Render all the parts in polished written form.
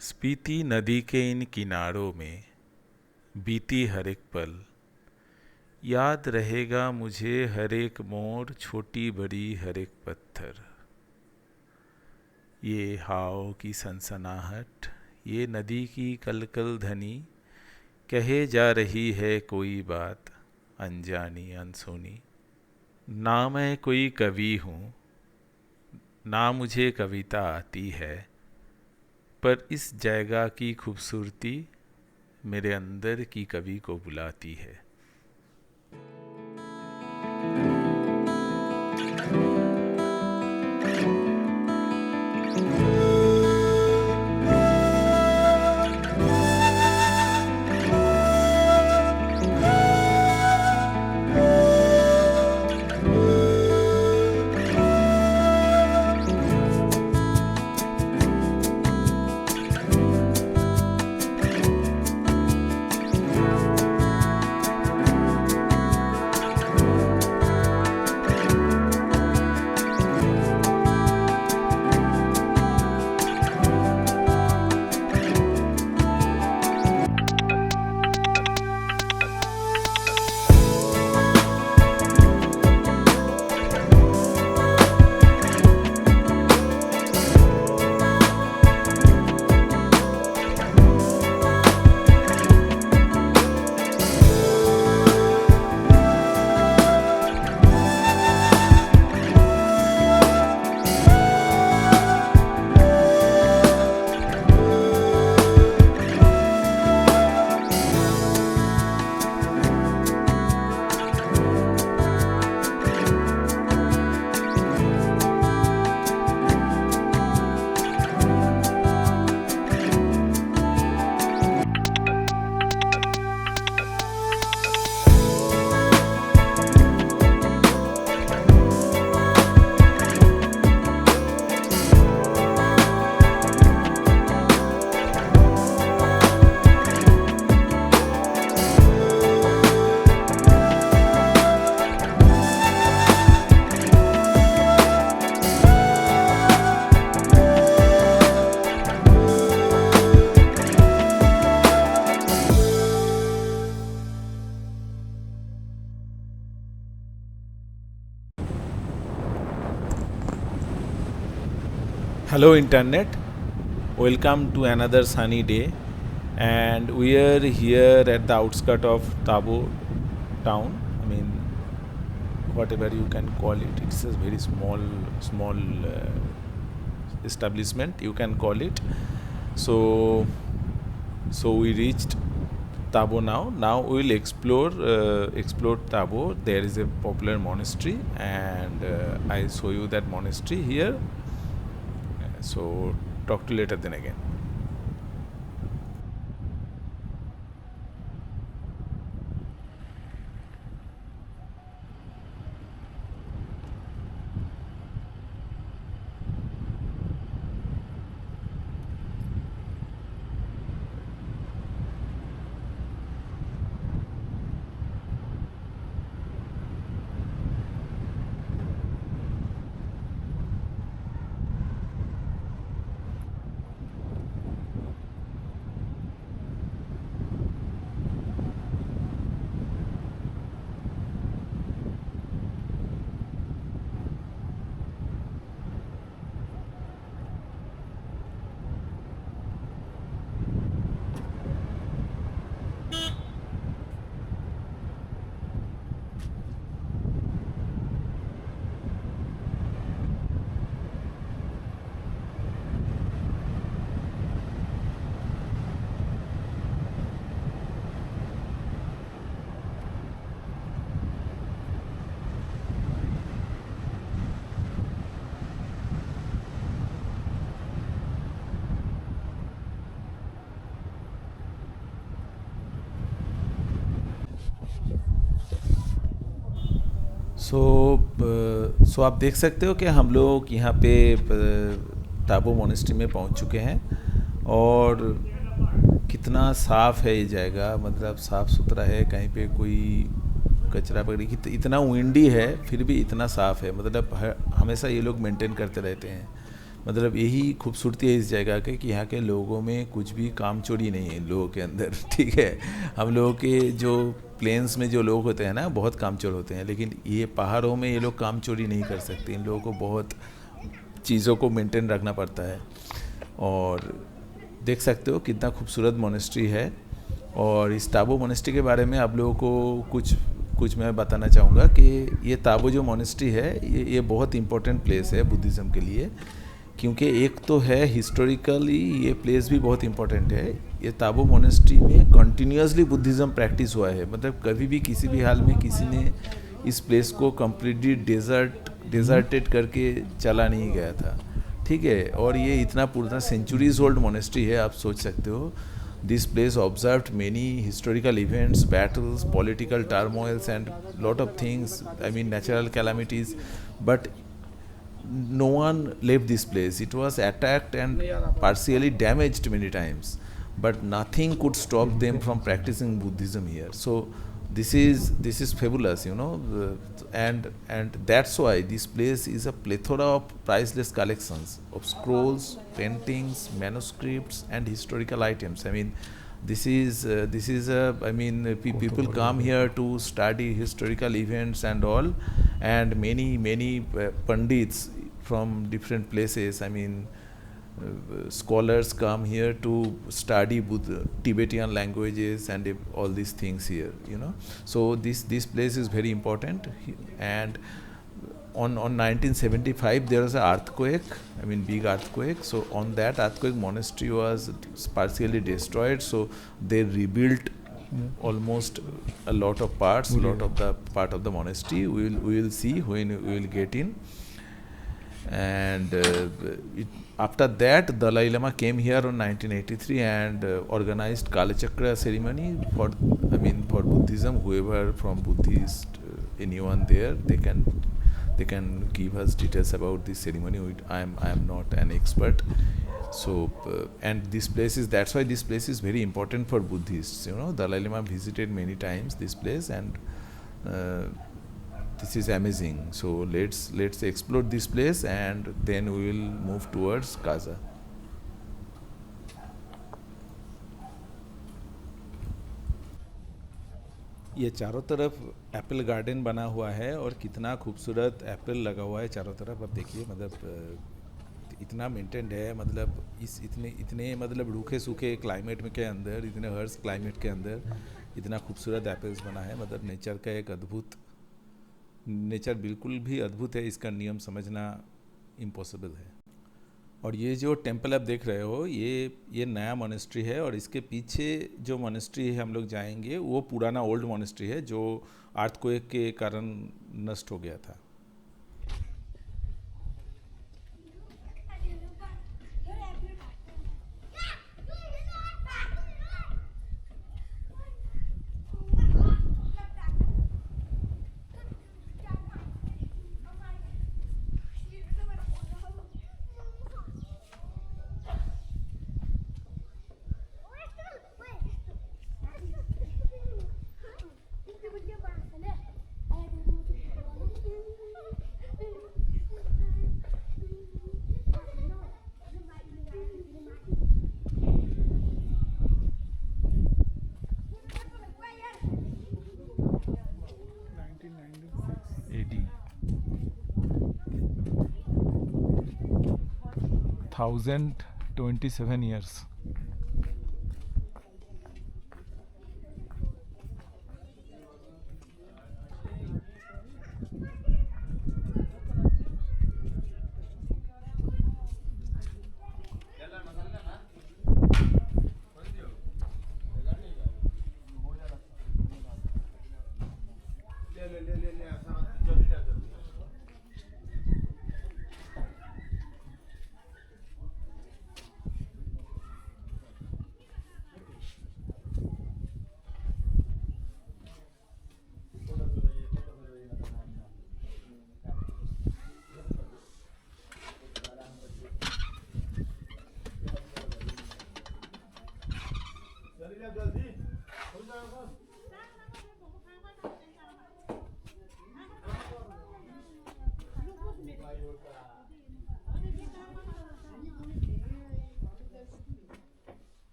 स्पीति नदी के इन किनारों में बीती हर एक पल, याद रहेगा मुझे हर एक मोड़, छोटी बड़ी हर एक पत्थर। ये हाव की सनसनाहट, ये नदी की कलकल ध्वनि, कहे जा रही है कोई बात अनजानी अनसुनी। ना मैं कोई कवि हूँ, ना मुझे कविता आती है, पर इस जगह की खूबसूरती मेरे अंदर की कवि को बुलाती है। Hello, Internet. Welcome to another sunny day. And we are here at the outskirts of Tabo town. I mean, whatever you can call it. It's a very small establishment, you can call it. So we reached Tabo now. Now we will explore Tabo. There is a popular monastery, and I show you that monastery here. So talk to you later then again. सो आप देख सकते हो कि हम लोग यहाँ पे Tabo monastery में पहुँच चुके हैं, और कितना साफ़ है ये जगह, मतलब साफ़ सुथरा है, कहीं पे कोई कचरा पकड़ी की। इतना विंडी है फिर भी इतना साफ़ है, मतलब हमेशा ये लोग मेंटेन करते रहते हैं। मतलब यही खूबसूरती है इस जगह के कि यहाँ के लोगों में कुछ भी काम चोरी नहीं है लोगों के अंदर। ठीक है, हम लोगों के जो प्लेन्स में जो लोग होते हैं ना बहुत कामचोर होते हैं, लेकिन ये पहाड़ों में ये लोग काम चोरी नहीं कर सकते। इन लोगों को बहुत चीज़ों को मेंटेन रखना पड़ता है। और देख सकते हो कितना खूबसूरत मोनेस्ट्री है। और इस ताबो मोनेस्ट्री के बारे में आप लोगों को कुछ कुछ मैं बताना चाहूँगा कि ये ताबो जो मोनेस्ट्री है ये बहुत इम्पोर्टेंट प्लेस है बुद्धिज़्म के लिए, क्योंकि एक तो है हिस्टोरिकली ये प्लेस भी बहुत इम्पोर्टेंट है। ये ताबो मोनेस्ट्री में कंटिन्यूसली बुद्धिज़्म प्रैक्टिस हुआ है, मतलब कभी भी किसी भी हाल में किसी ने इस प्लेस को कम्प्लीटली डेजर्टेड करके चला नहीं गया था। ठीक है, और ये इतना पुराना सेंचुरीज ओल्ड मोनेस्ट्री है, आप सोच सकते हो। This place observed many historical events, battles, political turmoils and lot of things, I mean natural calamities, but no one left this place. It was attacked and partially damaged many times, but nothing could stop them from practicing Buddhism here. So this is fabulous, you know, and that's why this place is a plethora of priceless collections of scrolls, paintings, manuscripts, and historical items. I mean, this is a, I mean, people come here to study historical events and all, and many pandits from different places, I mean, scholars come here to study Tibetan languages and all these things here, you know. So this place is very important. And on 1975 there was an earthquake, I mean big earthquake. So on that earthquake monastery was partially destroyed, so they rebuilt almost a lot of parts, lot of the part of the monastery. We will see when we will get in. And after that Dalai Lama came here on 1983 and organized Kalachakra ceremony for, I mean, for Buddhism. Whoever from Buddhist, anyone there, they can give us details about this ceremony. I am not an expert. So and this place is, that's why this place is very important for Buddhists, you know. Dalai Lama visited many times this place, and this is amazing. So let's explore this place and then we will move towards Kaza. ये चारों तरफ Apple garden बना हुआ है और कितना खूबसूरत Apple लगा हुआ है चारों तरफ। अब देखिए, मतलब इतना मेंटेन्ड है, मतलब इस इतने मतलब रूखे सूखे क्लाइमेट में के अंदर, इतने हर्ष क्लाइमेट के अंदर इतना खूबसूरत एप्पल्स बना है। मतलब नेचर का एक अद्भुत, नेचर बिल्कुल भी अद्भुत है, इसका नियम समझना इम्पॉसिबल है। और ये जो टेम्पल आप देख रहे हो, ये नया मोनेस्ट्री है, और इसके पीछे जो मोनेस्ट्री है हम लोग जाएंगे वो पुराना ओल्ड मोनेस्ट्री है जो अर्थक्वेक के कारण नष्ट हो गया था। AD 1027 years.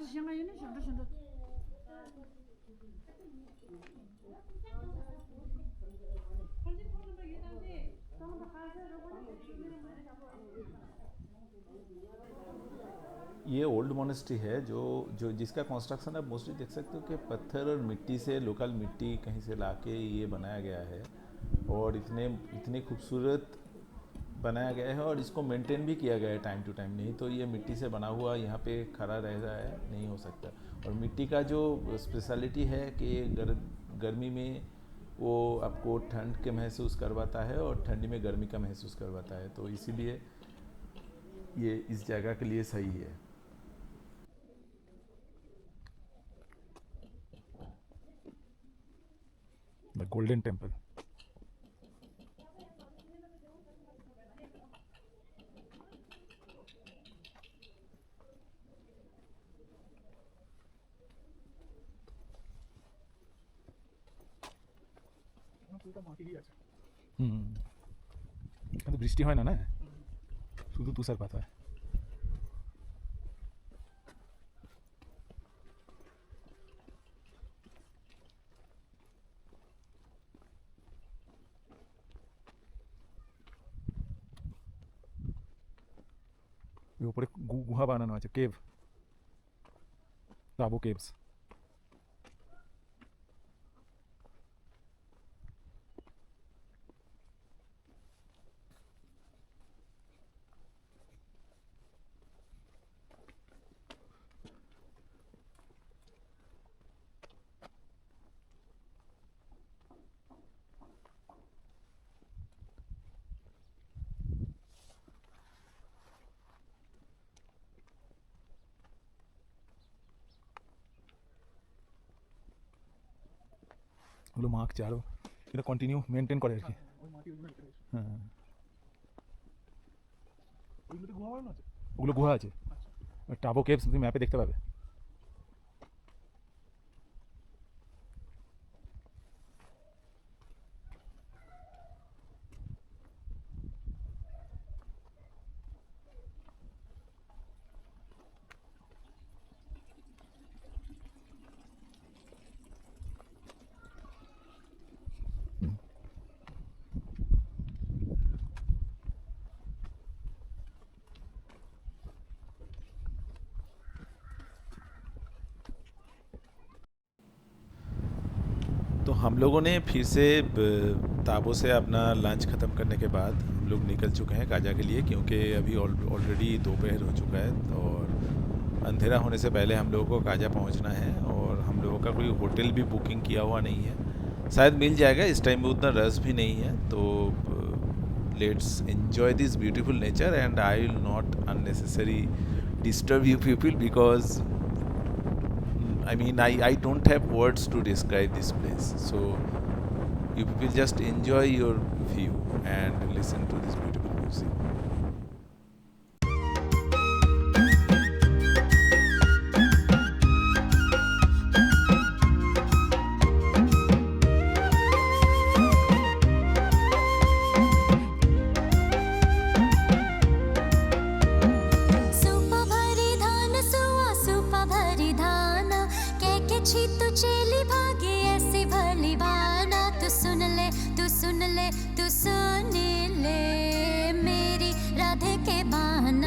ये ओल्ड मोनेस्ट्री है जो जो जिसका कंस्ट्रक्शन आप मोस्टली देख सकते हो कि पत्थर और मिट्टी से, लोकल मिट्टी कहीं से लाके ये बनाया गया है और इतने इतने खूबसूरत बनाया गया है और इसको मेंटेन भी किया गया है टाइम टू टाइम। नहीं तो ये मिट्टी से बना हुआ यहाँ पे खड़ा रह रहा है, नहीं हो सकता। और मिट्टी का जो स्पेशलिटी है कि गर्मी में वो आपको ठंड के महसूस करवाता है और ठंडी में गर्मी का महसूस करवाता है, तो इसीलिए ये इस जगह के लिए सही है। The golden temple. কিন্তু বৃষ্টি হয় না, না শুধু তুষারপাত হয়। উপরে গুহা বানানো আছে, কেভ, টাবো কেভস। ওগুলো মাখছে আরও, এটা কন্টিনিউ মেনটেন করে আর কি। হ্যাঁ, ওগুলো গুহা আছে, টাবো কেভস তুমি ম্যাপে দেখতে পাবে। तो हम लोगों ने फिर से ताबो से अपना लंच ख़त्म करने के बाद हम लोग निकल चुके हैं काजा के लिए, क्योंकि अभी ऑलरेडी दोपहर हो चुका है और अंधेरा होने से पहले हम लोगों को काजा पहुंचना है। और हम लोगों का कोई होटल भी बुकिंग किया हुआ नहीं है, शायद मिल जाएगा, इस टाइम में उतना रश भी नहीं है। तो let's enjoy this beautiful nature and I will not unnecessary disturb you people because I mean I don't have words to describe this place, so you people just enjoy your view and listen to this beautiful music. तू सुन ले मेरी राधे के बहाने